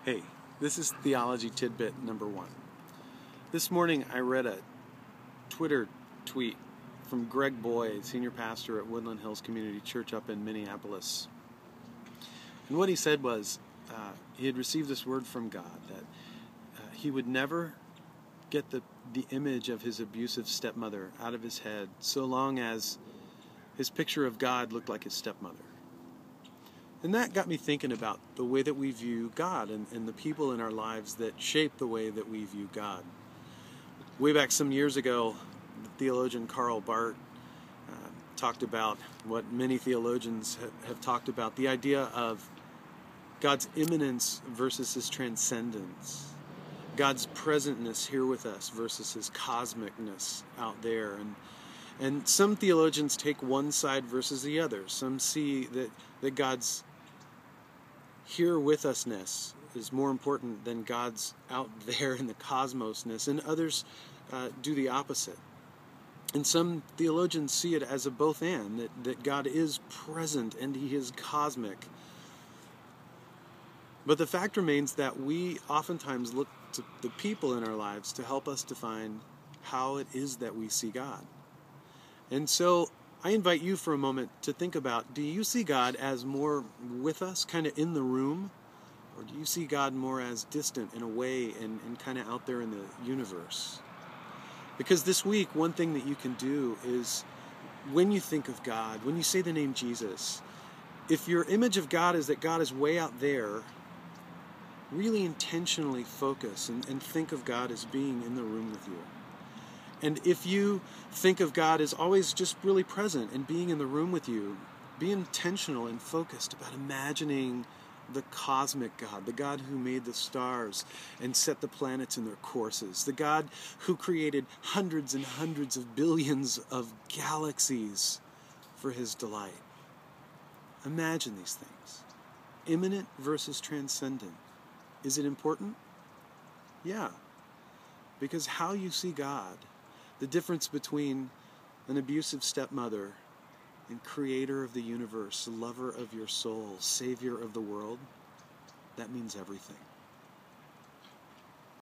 Hey, this is Theology Tidbit number 1. This morning I read a Twitter tweet from Greg Boyd, senior pastor at Woodland Hills Community Church up in Minneapolis. And what he said was he had received this word from God that he would never get the image of his abusive stepmother out of his head so long as his picture of God looked like his stepmother. And that got me thinking about the way that we view God and the people in our lives that shape the way that we view God. Way back some years ago, the theologian Karl Barth talked about what many theologians have talked about, the idea of God's immanence versus his transcendence, God's presentness here with us versus his cosmicness out there. And some theologians take one side versus the other. Some see that God's here with usness is more important than God's out there in the cosmosness, and others do the opposite. And some theologians see it as a both and, that God is present and he is cosmic. But the fact remains that we oftentimes look to the people in our lives to help us define how it is that we see God. And so I invite you for a moment to think about, do you see God as more with us, kind of in the room? Or do you see God more as distant and away and kind of out there in the universe? Because this week, one thing that you can do is, when you think of God, when you say the name Jesus, if your image of God is that God is way out there, really intentionally focus and think of God as being in the room with you. And if you think of God as always just really present and being in the room with you, be intentional and focused about imagining the cosmic God, the God who made the stars and set the planets in their courses, the God who created hundreds and hundreds of billions of galaxies for his delight. Imagine these things. Immanent versus transcendent. Is it important? Yeah. Because how you see God, the difference between an abusive stepmother and creator of the universe, lover of your soul, savior of the world, that means everything.